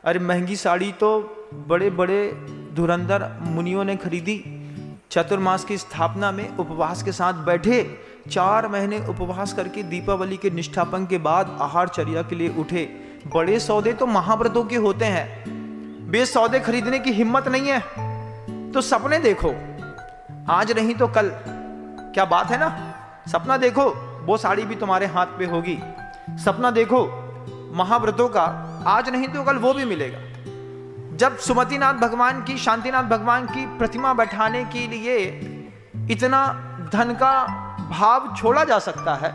अरे महंगी साड़ी तो बड़े बड़े धुरंधर मुनियों ने खरीदी। चतुर्मास की स्थापना में उपवास के साथ बैठे, 4 महीने उपवास करके दीपावली के निष्ठापन के बाद आहारचर्या के लिए उठे। बड़े सौदे तो महाव्रतों के होते हैं, बे सौदे खरीदने की हिम्मत नहीं है। तो सपने देखो, आज नहीं तो कल। क्या बात है ना। सपना देखो, वो साड़ी भी तुम्हारे हाथ पे होगी। सपना देखो महाव्रतों का, आज नहीं तो कल वो भी मिलेगा। जब सुमतिनाथ भगवान की, शांतिनाथ भगवान की प्रतिमा बैठाने के लिए इतना धन का भाव छोड़ा जा सकता है,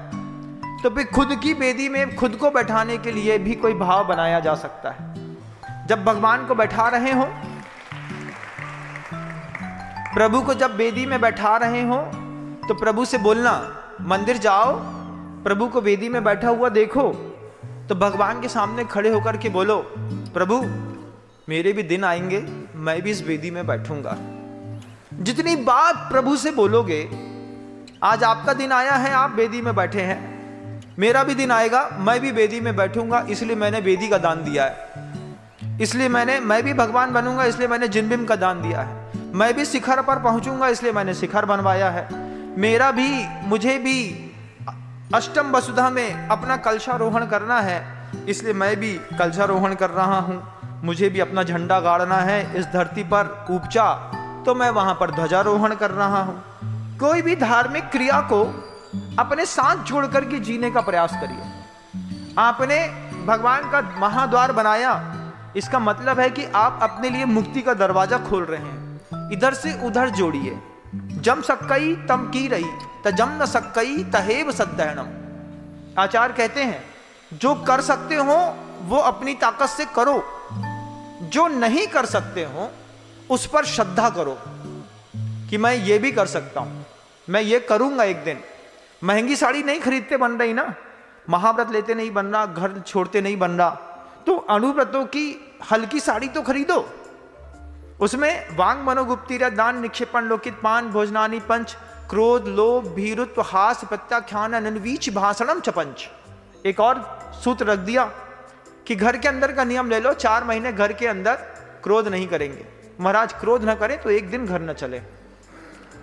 तो फिर खुद की बेदी में खुद को बैठाने के लिए भी कोई भाव बनाया जा सकता है। जब भगवान को बैठा रहे हो, प्रभु को जब बेदी में बैठा रहे हो, तो प्रभु से बोलना, मंदिर जाओ, प्रभु को बेदी में बैठा हुआ देखो, तो भगवान के सामने खड़े होकर के बोलो, प्रभु मेरे भी दिन आएंगे, मैं भी इस बेदी में बैठूंगा। जितनी बात प्रभु से बोलोगे, आज आपका दिन आया है, आप बेदी में बैठे हैं, मेरा भी दिन आएगा, मैं भी बेदी में बैठूंगा, इसलिए मैंने बेदी का दान दिया है। इसलिए मैं भी भगवान बनूंगा, इसलिए मैंने जिनबिम का दान दिया है। मैं भी शिखर पर पहुंचूंगा, इसलिए मैंने शिखर बनवाया है। मुझे भी अष्टम वसुधा में अपना कलशारोहण करना है, इसलिए मैं भी कलशारोहण कर रहा हूं। मुझे भी अपना झंडा गाड़ना है इस धरती पर ऊंचा, तो मैं वहां पर ध्वजारोहण कर रहा हूं। कोई भी धार्मिक क्रिया को अपने साथ जोड़कर के जीने का प्रयास करिए। आपने भगवान का महाद्वार बनाया, इसका मतलब है कि आप अपने लिए मुक्ति का दरवाजा खोल रहे हैं। इधर से उधर जोड़िए। जम सक्कई तम की रही, तजम न सक्कई तहेव सद्दयनम। आचार्य कहते हैं, जो कर सकते हो वो अपनी ताकत से करो, जो नहीं कर सकते हो उस पर श्रद्धा करो कि मैं ये भी कर सकता हूं, मैं ये करूंगा एक दिन। महंगी साड़ी नहीं खरीदते बन रही ना, महाव्रत लेते नहीं बन रहा, घर छोड़ते नहीं बन रहा, तो अनुव्रतों की हल्की साड़ी तो खरीदो। उसमें वांग मनोगुप्तिरा दान निक्षेपण लोकित पान भोजनानि पंच क्रोध लोभ भीरुत्व हास प्रत्याख्यान अनवीच भाषणम चपंच। एक और सूत्र रख दिया कि घर के अंदर का नियम ले लो, 4 महीने घर के अंदर क्रोध नहीं करेंगे। महाराज क्रोध न करें तो एक दिन घर न चले।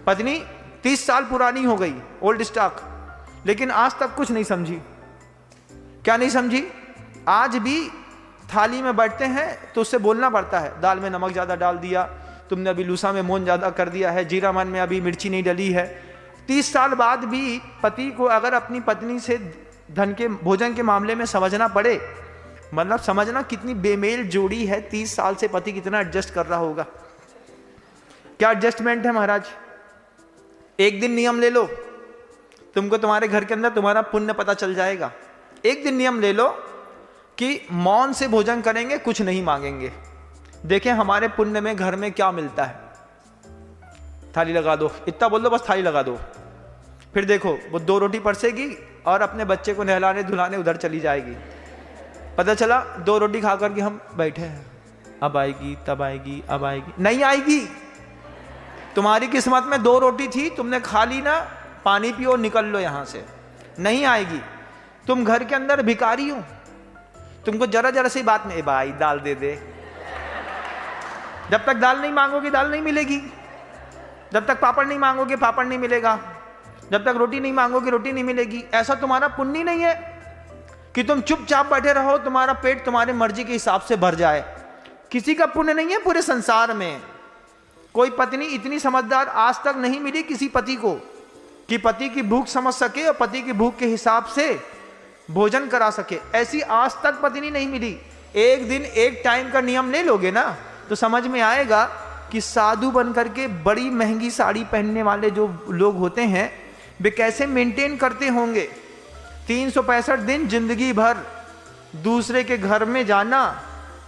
पत्नी 30 साल पुरानी हो गई, ओल्ड स्टॉक, लेकिन आज तक कुछ नहीं समझी। क्या नहीं समझी? आज भी थाली में बैठते हैं तो उससे बोलना पड़ता है, दाल में नमक ज्यादा डाल दिया, तुमने अभी लूसा में मोन ज्यादा कर दिया है, जीरा मन में अभी मिर्ची नहीं डली है। 30 साल बाद भी पति को अगर अपनी पत्नी से धन के भोजन के मामले में समझना पड़े, मतलब समझना कितनी बेमेल जोड़ी है। 30 साल से पति कितना एडजस्ट कर रहा होगा। क्या एडजस्टमेंट है महाराज। एक दिन नियम ले लो, तुमको तुम्हारे घर के अंदर तुम्हारा पुण्य पता चल जाएगा। एक दिन नियम ले लो कि मौन से भोजन करेंगे, कुछ नहीं मांगेंगे। देखें हमारे पुण्य में घर में क्या मिलता है। थाली लगा दो, इतना बोल दो बस, थाली लगा दो। फिर देखो वो 2 रोटी परसेगी और अपने बच्चे को नहलाने धुलाने उधर चली जाएगी। पता चला 2 रोटी खा करके हम बैठे हैं, अब आएगी तब आएगी, अब आएगी, नहीं आएगी। तुम्हारी किस्मत में 2 रोटी थी, तुमने खा ली ना, पानी पियो निकल लो यहां से, नहीं आएगी। तुम घर के अंदर भिखारी हो, तुमको जरा जरा सी बात में, भाई दाल दे दे। जब तक दाल नहीं मांगोगे दाल नहीं मिलेगी, जब तक पापड़ नहीं मांगोगे पापड़ नहीं मिलेगा, जब तक रोटी नहीं मांगोगे रोटी नहीं मिलेगी। ऐसा तुम्हारा पुण्य नहीं है कि तुम चुपचाप बैठे रहो, तुम्हारा पेट तुम्हारी मर्जी के हिसाब से भर जाए। किसी का पुण्य नहीं है पूरे संसार में। कोई पत्नी इतनी समझदार आज तक नहीं मिली किसी पति को कि पति की भूख समझ सके और पति की भूख के हिसाब से भोजन करा सके। ऐसी आज तक पत्नी नहीं मिली। एक दिन एक टाइम का नियम ले लोगे ना, तो समझ में आएगा कि साधु बनकर के बड़ी महंगी साड़ी पहनने वाले जो लोग होते हैं, वे कैसे मेंटेन करते होंगे। 365 दिन जिंदगी भर दूसरे के घर में जाना,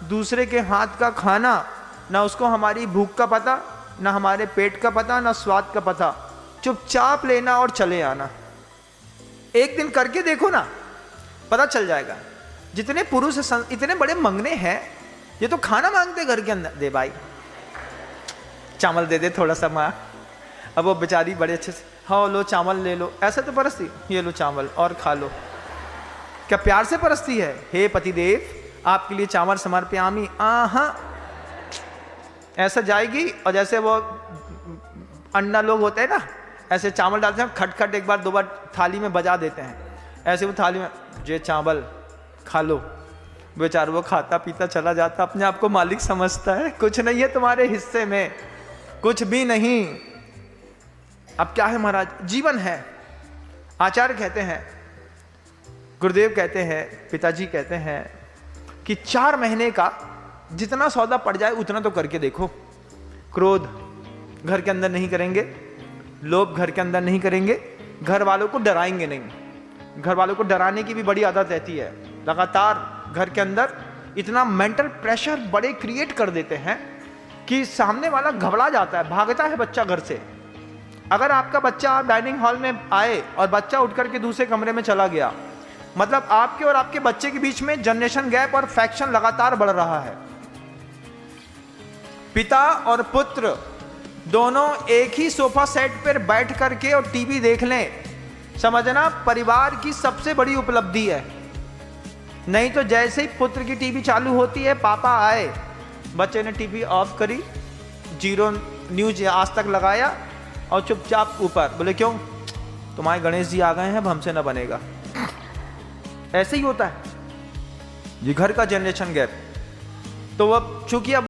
दूसरे के हाथ का खाना, ना उसको हमारी भूख का पता, ना हमारे पेट का पता, ना स्वाद का पता, चुपचाप लेना और चले आना। एक दिन करके देखो ना, पता चल जाएगा। जितने पुरुष इतने बड़े मंगने हैं, ये तो खाना मांगते घर के अंदर, दे भाई चावल दे दे थोड़ा सा माँ। अब वो बेचारी बड़े अच्छे से, हाँ लो चावल ले लो, ऐसा तो परस्ती, ये लो चावल और खा लो। क्या प्यार से परस्ती है? हे पतिदेव आपके लिए चावल समर्पयामी, आहा ऐसा जाएगी। और जैसे वो अन्ना लोग होते हैं ना, ऐसे चावल डालते हैं, खटखट एक बार दो बार थाली में बजा देते हैं, ऐसे वो थाली में जे चावल खा लो। बेचारा वो खाता पीता चला जाता, अपने आप को मालिक समझता है, कुछ नहीं है तुम्हारे हिस्से में, कुछ भी नहीं। अब क्या है महाराज, जीवन है। आचार्य कहते हैं, गुरुदेव कहते हैं, पिताजी कहते हैं कि 4 महीने का जितना सौदा पड़ जाए उतना तो करके देखो। क्रोध घर के अंदर नहीं करेंगे, लोभ घर के अंदर नहीं करेंगे, घर वालों को डराएंगे नहीं। घर वालों को डराने की भी बड़ी आदत रहती है, लगातार घर के अंदर इतना मेंटल प्रेशर बड़े क्रिएट कर देते हैं कि सामने वाला घबरा जाता है, भागता है बच्चा घर से। अगर आपका बच्चा डाइनिंग हॉल में आए और बच्चा उठ करके दूसरे कमरे में चला गया, मतलब आपके और आपके बच्चे के बीच में जनरेशन गैप और फैक्शन लगातार बढ़ रहा है। पिता और पुत्र दोनों एक ही सोफा सेट पर बैठ करके और टीवी देख लें, समझना परिवार की सबसे बड़ी उपलब्धि है। नहीं तो जैसे ही पुत्र की टीवी चालू होती है, पापा आए, बच्चे ने टीवी ऑफ करी, जीरो न्यूज आज तक लगाया और चुपचाप ऊपर, बोले क्यों, तुम्हारे गणेश जी आ गए हैं, अब हमसे ना बनेगा। ऐसे ही होता है ये घर का जनरेशन गैप। तो अब चूंकि अब